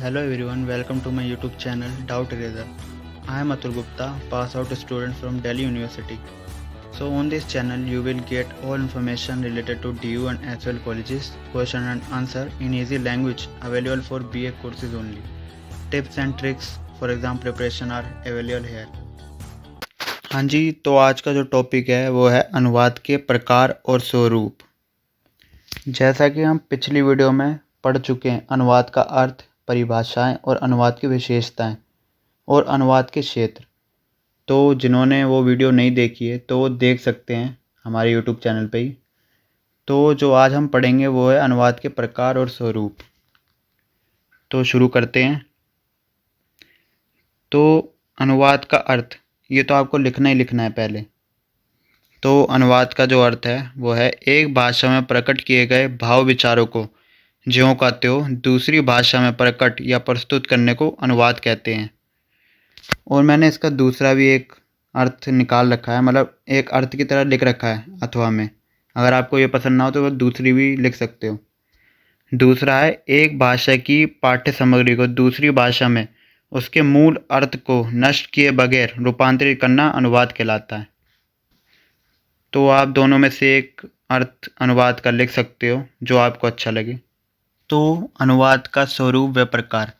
Hello everyone, welcome to my YouTube channel Doubt Eraser. I am Atul Gupta, pass out student from Delhi University. So on this channel you will get all information related to DU and SL colleges, question and answer in easy language available for BA courses only. Tips and tricks for exam preparation are available here. हाँ जी, तो आज का जो topic है वो है अनुवाद के प्रकार और स्वरूप। जैसा कि हम पिछली वीडियो में पढ़ चुके हैं, अनुवाद का अर्थ, परिभाषाएं और अनुवाद की विशेषताएं और अनुवाद के क्षेत्र। तो जिन्होंने वो वीडियो नहीं देखी है तो वो देख सकते हैं हमारे यूट्यूब चैनल पे ही। तो जो आज हम पढ़ेंगे वो है अनुवाद के प्रकार और स्वरूप। तो शुरू करते हैं। तो अनुवाद का अर्थ, ये तो आपको लिखना ही लिखना है पहले। तो अनुवाद का जो अर्थ है वो है एक भाषा में प्रकट किए गए भाव विचारों को ज्यों का त्यों दूसरी भाषा में प्रकट या प्रस्तुत करने को अनुवाद कहते हैं। और मैंने इसका दूसरा भी एक अर्थ निकाल रखा है, मतलब एक अर्थ की तरह लिख रखा है अथवा में। अगर आपको ये पसंद ना हो तो वो दूसरी भी लिख सकते हो। दूसरा है एक भाषा की पाठ्य सामग्री को दूसरी भाषा में उसके मूल अर्थ को नष्ट किए बगैर रूपांतरित करना अनुवाद कहलाता है। तो आप दोनों में से एक अर्थ अनुवाद का लिख सकते हो जो आपको अच्छा लगे। तो अनुवाद का स्वरूप व प्रकार।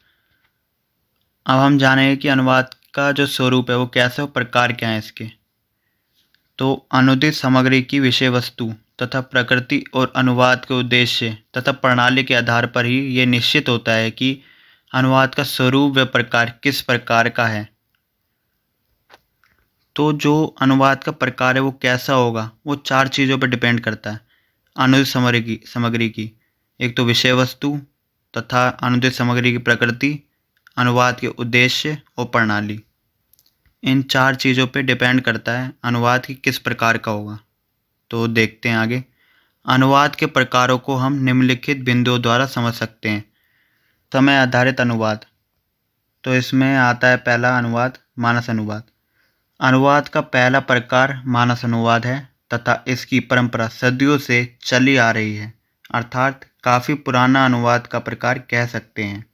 अब हम जानेंगे कि अनुवाद का जो स्वरूप है वो कैसा, प्रकार क्या है इसके। तो अनुदित सामग्री की विषय वस्तु तथा प्रकृति और अनुवाद के उद्देश्य तथा प्रणाली के आधार पर ही ये निश्चित होता है कि अनुवाद का स्वरूप व प्रकार किस प्रकार का है। तो जो अनुवाद का प्रकार है वो कैसा होगा, वो चार चीज़ों पर डिपेंड करता है। अनुदित सामग्री की, एक तो विषय वस्तु तथा अनुदित सामग्री की प्रकृति, अनुवाद के उद्देश्य और प्रणाली। इन चार चीज़ों पे डिपेंड करता है अनुवाद की किस प्रकार का होगा। तो देखते हैं आगे। अनुवाद के प्रकारों को हम निम्नलिखित बिंदुओं द्वारा समझ सकते हैं। समय आधारित अनुवाद, तो इसमें आता है पहला अनुवाद मानस अनुवाद। अनुवाद का पहला प्रकार मानस अनुवाद है तथा इसकी परंपरा सदियों से चली आ रही है, अर्थात काफ़ी पुराना अनुवाद का प्रकार कह सकते हैं।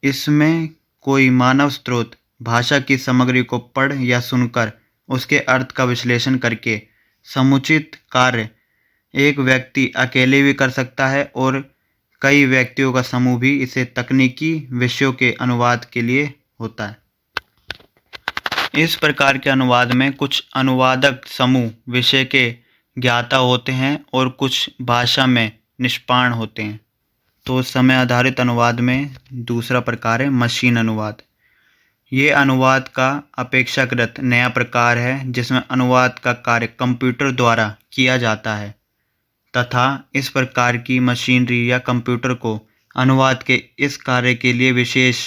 इसमें कोई मानव स्रोत भाषा की सामग्री को पढ़ या सुनकर उसके अर्थ का विश्लेषण करके समुचित कार्य एक व्यक्ति अकेले भी कर सकता है और कई व्यक्तियों का समूह भी इसे तकनीकी विषयों के अनुवाद के लिए होता है। इस प्रकार के अनुवाद में कुछ अनुवादक समूह विषय के ज्ञाता होते हैं और कुछ भाषा में निष्णात होते हैं। तो समय आधारित अनुवाद में दूसरा प्रकार है मशीन अनुवाद। ये अनुवाद का अपेक्षाकृत नया प्रकार है जिसमें अनुवाद का कार्य कंप्यूटर द्वारा किया जाता है तथा इस प्रकार की मशीनरी या कंप्यूटर को अनुवाद के इस कार्य के लिए विशेष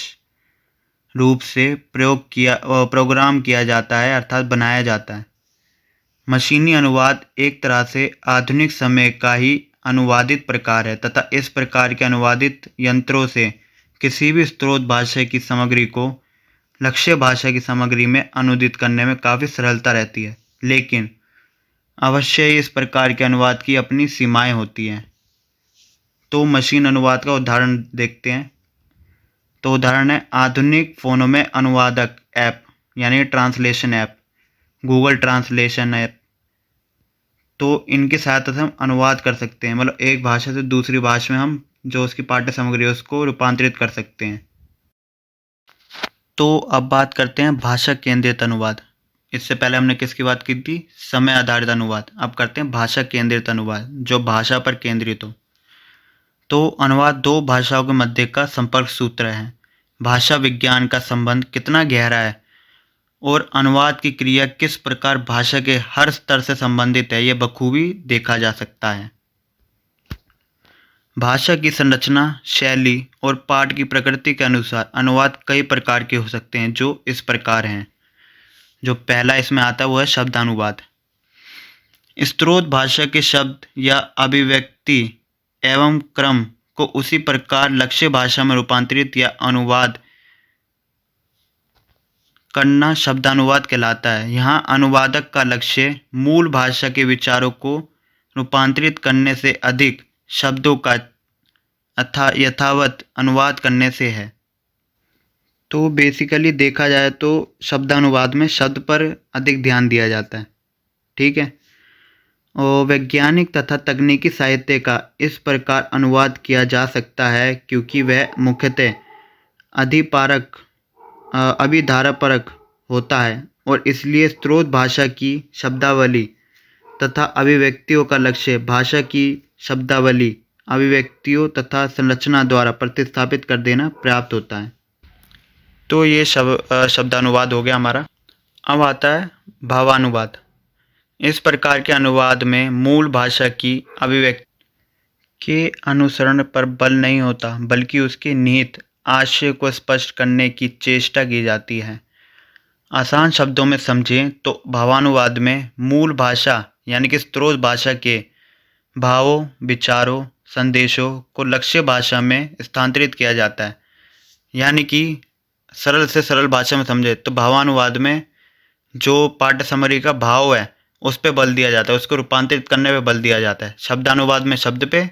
रूप से प्रोग्राम किया जाता है, अर्थात बनाया जाता है। मशीनी अनुवाद एक तरह से आधुनिक समय का ही अनुवादित प्रकार है तथा इस प्रकार के अनुवादित यंत्रों से किसी भी स्रोत भाषा की सामग्री को लक्ष्य भाषा की सामग्री में अनुदित करने में काफ़ी सरलता रहती है, लेकिन अवश्य ही इस प्रकार के अनुवाद की अपनी सीमाएं होती हैं। तो मशीन अनुवाद का उदाहरण देखते हैं। तो उदाहरण है आधुनिक फ़ोनों में अनुवादक ऐप यानी translation app, Google translation app. तो इनकी सहायता से हम अनुवाद कर सकते हैं, मतलब एक भाषा से दूसरी भाषा में हम जो उसकी पाठ्य सामग्री है उसको रूपांतरित कर सकते हैं। तो अब बात करते हैं भाषा केंद्रित अनुवाद। इससे पहले हमने किसकी बात की थी, समय आधारित अनुवाद। अब करते हैं भाषा केंद्रित अनुवाद, जो भाषा पर केंद्रित हो। तो अनुवाद दो भाषाओं के मध्य का संपर्क सूत्र है। भाषा विज्ञान का संबंध कितना गहरा है और अनुवाद की क्रिया किस प्रकार भाषा के हर स्तर से संबंधित है, यह बखूबी देखा जा सकता है। भाषा की संरचना, शैली और पाठ की प्रकृति के अनुसार अनुवाद कई प्रकार के हो सकते हैं, जो इस प्रकार हैं। जो पहला इसमें आता है वो है शब्दानुवाद। स्रोत भाषा के शब्द या अभिव्यक्ति एवं क्रम को उसी प्रकार लक्ष्य भाषा में रूपांतरित या अनुवाद करना शब्दानुवाद कहलाता है। यहाँ अनुवादक का लक्ष्य मूल भाषा के विचारों को रूपांतरित करने से अधिक शब्दों का यथावत अनुवाद करने से है। तो बेसिकली देखा जाए तो शब्दानुवाद में शब्द पर अधिक ध्यान दिया जाता है। ठीक है। और वैज्ञानिक तथा तकनीकी साहित्य का इस प्रकार अनुवाद किया जा सकता है क्योंकि वह मुख्यतः अधिपारक अभिधारापरक होता है और इसलिए स्रोत भाषा की शब्दावली तथा अभिव्यक्तियों का लक्ष्य भाषा की शब्दावली अभिव्यक्तियों तथा संरचना द्वारा प्रतिस्थापित कर देना पर्याप्त होता है। तो ये शब्दानुवाद हो गया हमारा। अब आता है भावानुवाद। इस प्रकार के अनुवाद में मूल भाषा की अभिव्यक्ति के अनुसरण पर बल नहीं होता बल्कि उसके निहित आशय को स्पष्ट करने की चेष्टा की जाती है। आसान शब्दों में समझें तो भावानुवाद में मूल भाषा यानी कि स्रोत भाषा के भावों, विचारों, संदेशों को लक्ष्य भाषा में स्थानांतरित किया जाता है। यानी कि सरल से सरल भाषा में समझे तो भावानुवाद में जो पाठ्य सामग्री का भाव है उस पे बल दिया जाता है, उसको रूपांतरित करने पे बल दिया जाता है। शब्दानुवाद में शब्द पे,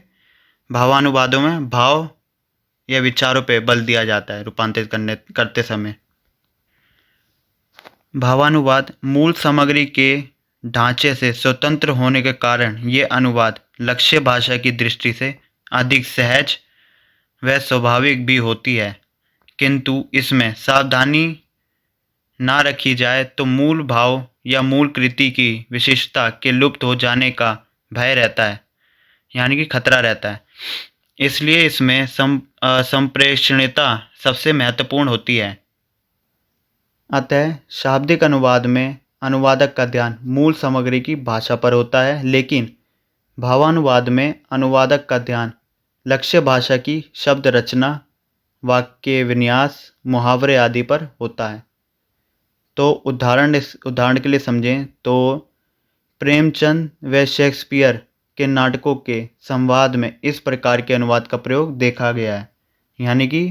भावानुवादों में भाव या विचारों पे बल दिया जाता है रूपांतरित करते समय। भावानुवाद मूल सामग्री के ढांचे से स्वतंत्र होने के कारण ये अनुवाद लक्ष्य भाषा की दृष्टि से अधिक सहज व स्वाभाविक भी होती है, किंतु इसमें सावधानी ना रखी जाए तो मूल भाव या मूल कृति की विशिष्टता के लुप्त हो जाने का भय रहता है, यानी कि खतरा रहता है। इसलिए इसमें संप्रेषणीयता सबसे महत्वपूर्ण होती है। अतः शाब्दिक अनुवाद में अनुवादक का ध्यान मूल सामग्री की भाषा पर होता है, लेकिन भावानुवाद में अनुवादक का ध्यान लक्ष्य भाषा की शब्द रचना, वाक्य विन्यास, मुहावरे आदि पर होता है। तो उदाहरण के लिए समझें तो प्रेमचंद व शेक्सपियर के नाटकों के संवाद में इस प्रकार के अनुवाद का प्रयोग देखा गया है। यानी कि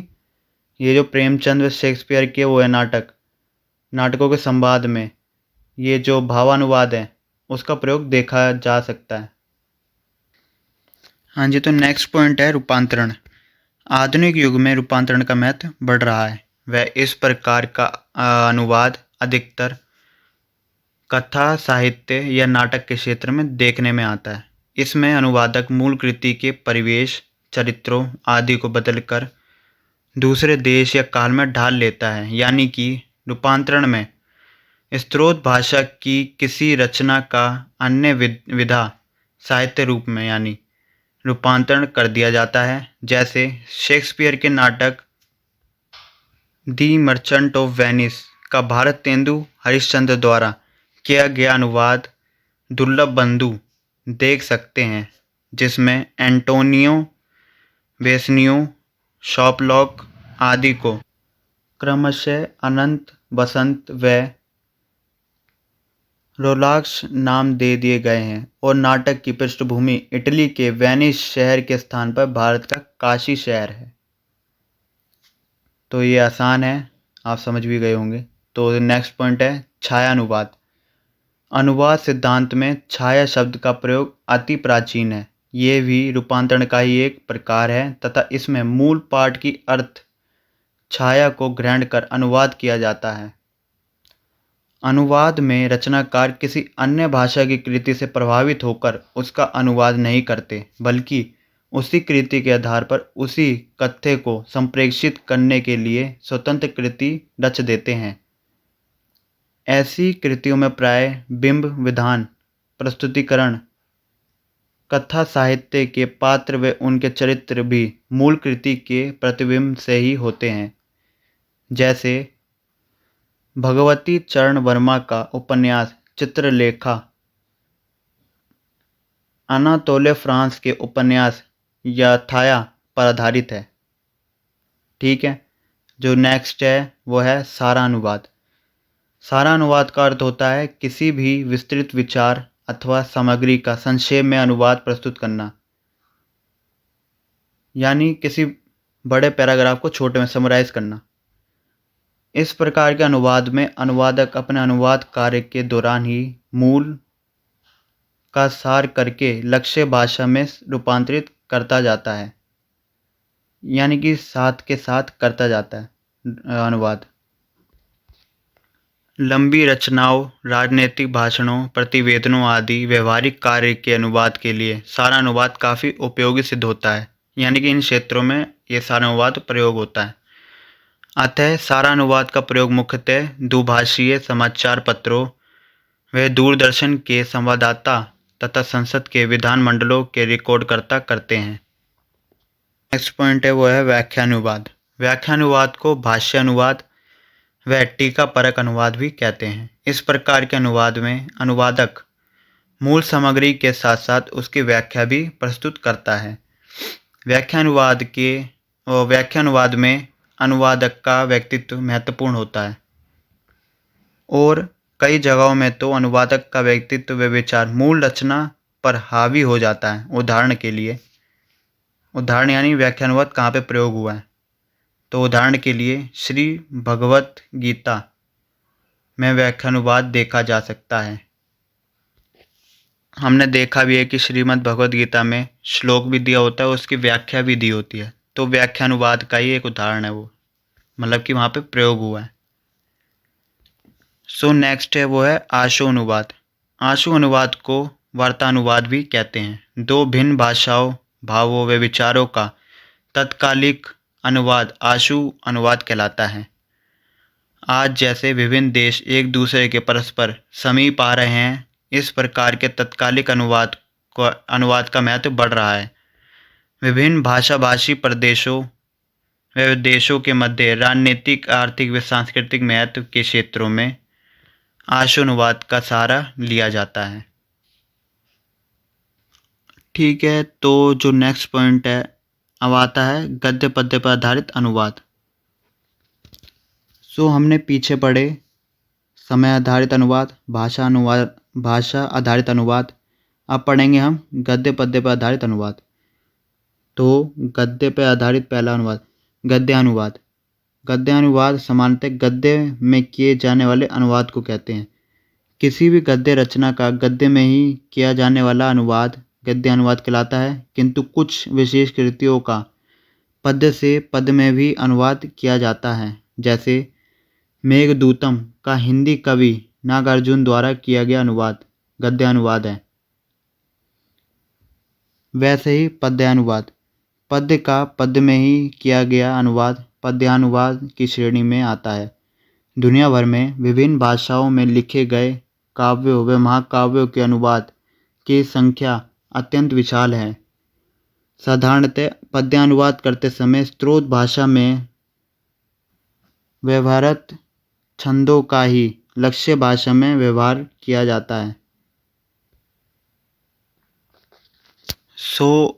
ये जो प्रेमचंद व शेक्सपियर के वो है नाटकों के संवाद में ये जो भावानुवाद है उसका प्रयोग देखा जा सकता है। हाँ जी, तो नेक्स्ट पॉइंट है रूपांतरण। आधुनिक युग में रूपांतरण का महत्व बढ़ रहा है। वह इस प्रकार का अनुवाद अधिकतर कथा, साहित्य या नाटक के क्षेत्र में देखने में आता है। इसमें अनुवादक मूल कृति के परिवेश, चरित्रों आदि को बदलकर दूसरे देश या काल में ढाल लेता है। यानी कि रूपांतरण में स्रोत भाषा की किसी रचना का अन्य विधा साहित्य रूप में यानी रूपांतरण कर दिया जाता है। जैसे शेक्सपियर के नाटक दी मर्चेंट ऑफ वेनिस का भारतेंदु हरिश्चंद्र द्वारा किया गया अनुवाद दुर्लभ बंधु देख सकते हैं, जिसमें एंटोनियो वेसनियो, शॉपलॉक आदि को क्रमशः अनंत, बसंत व रोलाक्स नाम दे दिए गए हैं और नाटक की पृष्ठभूमि इटली के वेनिस शहर के स्थान पर भारत का काशी शहर है। तो ये आसान है, आप समझ भी गए होंगे। तो नेक्स्ट पॉइंट है छायानुवाद। अनुवाद सिद्धांत में छाया शब्द का प्रयोग अति प्राचीन है। ये भी रूपांतरण का ही एक प्रकार है तथा इसमें मूल पाठ की अर्थ छाया को ग्रहण कर अनुवाद किया जाता है। अनुवाद में रचनाकार किसी अन्य भाषा की कृति से प्रभावित होकर उसका अनुवाद नहीं करते, बल्कि उसी कृति के आधार पर उसी कथ्य को संप्रेषित करने के लिए स्वतंत्र कृति रच देते हैं। ऐसी कृतियों में प्राय बिंब विधान, प्रस्तुतिकरण, कथा साहित्य के पात्र व उनके चरित्र भी मूल कृति के प्रतिबिंब से ही होते हैं। जैसे भगवती चरण वर्मा का उपन्यास चित्रलेखा अनातोले फ्रांस के उपन्यास यथाया पर आधारित है। ठीक है। जो नेक्स्ट है वो है सारानुवाद। सारानुवाद का अर्थ होता है किसी भी विस्तृत विचार अथवा सामग्री का संक्षेप में अनुवाद प्रस्तुत करना, यानी किसी बड़े पैराग्राफ को छोटे में समराइज करना। इस प्रकार के अनुवाद में अनुवादक अपने अनुवाद कार्य के दौरान ही मूल का सार करके लक्ष्य भाषा में रूपांतरित करता जाता है। यानी कि साथ के साथ करता जाता है अनुवाद। लंबी रचनाओं, राजनीतिक भाषणों, प्रतिवेदनों आदि व्यवहारिक कार्य के अनुवाद के लिए सारा अनुवाद काफ़ी उपयोगी सिद्ध होता है। यानी कि इन क्षेत्रों में ये सारा अनुवाद प्रयोग होता है। अतः सारा अनुवाद का प्रयोग मुख्यतः दुभाषीय समाचार पत्रों व दूरदर्शन के संवाददाता तथा संसद के विधानमंडलों के रिकॉर्डकर्ता करते हैं। नेक्स्ट पॉइंट है वो है व्याख्यानुवाद। व्याख्यानुवाद को भाष्य अनुवाद व टीका परक अनुवाद भी कहते हैं। इस प्रकार के अनुवाद में अनुवादक मूल सामग्री के साथ साथ उसकी व्याख्या भी प्रस्तुत करता है। व्याख्यानुवाद में अनुवादक का व्यक्तित्व महत्वपूर्ण होता है और कई जगहों में तो अनुवादक का व्यक्तित्व व विचार मूल रचना पर हावी हो जाता है। उदाहरण यानी व्याख्यानुवाद कहाँ पे प्रयोग हुआ है, तो उदाहरण के लिए श्री भगवत गीता में व्याख्यानुवाद देखा जा सकता है। हमने देखा भी है कि श्रीमद् भगवत गीता में श्लोक भी दिया होता है, उसकी व्याख्या भी दी होती है, तो व्याख्यानुवाद का ही एक उदाहरण है वो, मतलब कि वहाँ पे प्रयोग हुआ है। नेक्स्ट है वो है आशु अनुवाद। आशु अनुवाद को वार्तानुवाद भी कहते हैं। दो भिन्न भाषाओं, भावों व विचारों का तत्कालिक अनुवाद आशु अनुवाद कहलाता है। आज जैसे विभिन्न देश एक दूसरे के परस्पर समीप आ रहे हैं, इस प्रकार के तत्कालिक अनुवाद का महत्व बढ़ रहा है। विभिन्न भाषाभाषी प्रदेशों व देशों के मध्य राजनीतिक, आर्थिक व सांस्कृतिक महत्व के क्षेत्रों में आशु अनुवाद का सहारा लिया जाता है। ठीक है, तो जो नेक्स्ट पॉइंट है अब आता है गद्य पद्य पर आधारित अनुवाद। हमने पीछे पढ़े समय आधारित अनुवाद, भाषा आधारित अनुवाद। अब पढ़ेंगे हम गद्य पद्य पर आधारित अनुवाद। तो गद्य पर आधारित पहला अनुवाद गद्यानुवाद। गद्यानुवाद सामान्यतः गद्य में किए जाने वाले अनुवाद को कहते हैं। किसी भी गद्य रचना का गद्य में ही किया जाने वाला अनुवाद गद्यानुवाद कहलाता है, किंतु कुछ विशेष कृतियों का पद्य से पद्य में भी अनुवाद किया जाता है। जैसे मेघदूतम का हिंदी कवि नागार्जुन द्वारा किया गया अनुवाद गद्यानुवाद है। वैसे ही पद्यानुवाद, पद्य का पद्य में ही किया गया अनुवाद पद्यानुवाद की श्रेणी में आता है। दुनिया भर में विभिन्न भाषाओं में लिखे गए काव्यों व महाकाव्यों के अनुवाद की संख्या अत्यंत विशाल है। साधारणतः पद्यानुवाद करते समय स्रोत भाषा में व्यवहारत छंदों का ही लक्ष्य भाषा में व्यवहार किया जाता है।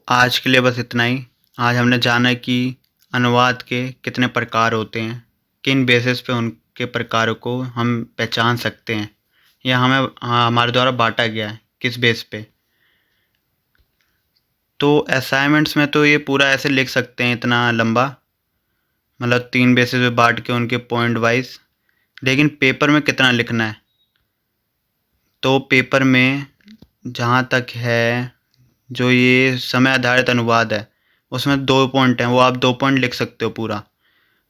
आज के लिए बस इतना ही। आज हमने जाना कि अनुवाद के कितने प्रकार होते हैं, किन बेसिस पे उनके प्रकारों को हम पहचान सकते हैं या हमारे द्वारा बांटा गया है किस बेस पे। तो असाइनमेंट्स में तो ये पूरा ऐसे लिख सकते हैं इतना लंबा, मतलब 3 बेसिस पे बांट के उनके पॉइंट वाइज, लेकिन पेपर में कितना लिखना है, तो पेपर में जहाँ तक है जो ये समय आधारित अनुवाद है उसमें 2 पॉइंट हैं, वो आप 2 पॉइंट लिख सकते हो पूरा।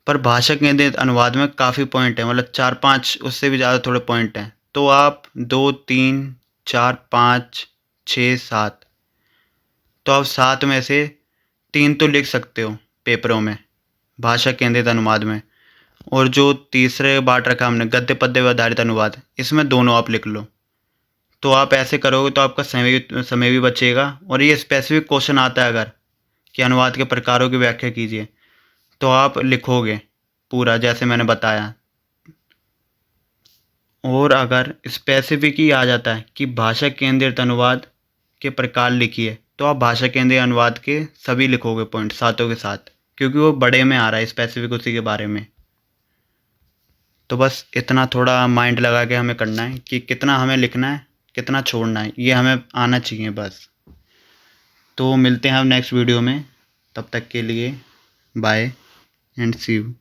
पर भाषा केंद्रित अनुवाद में काफ़ी पॉइंट है, मतलब 4-5 उससे भी ज़्यादा थोड़े पॉइंट हैं। तो आप 2, 3, 4, 5, 6, 7, तो आप 7 में से 3 तो लिख सकते हो पेपरों में भाषा केंद्रित अनुवाद में। और जो तीसरे बांट रखा हमने गद्य पद्य पर आधारित अनुवाद, इसमें दोनों आप लिख लो। तो आप ऐसे करोगे तो आपका समय भी बचेगा। और ये स्पेसिफिक क्वेश्चन आता है अगर कि अनुवाद के प्रकारों की व्याख्या कीजिए, तो आप लिखोगे पूरा जैसे मैंने बताया। और अगर स्पेसिफिक ही आ जाता है कि भाषा केंद्रित अनुवाद के प्रकार लिखिए, तो आप भाषा केंद्रित अनुवाद के सभी लिखोगे पॉइंट सातों के साथ, क्योंकि वो बड़े में आ रहा है स्पेसिफिक उसी के बारे में। तो बस इतना थोड़ा माइंड लगा के हमें करना है कि कितना हमें लिखना है, कितना छोड़ना है, ये हमें आना चाहिए बस। तो मिलते हैं हम नेक्स्ट वीडियो में, तब तक के लिए बाय एंड सी यू।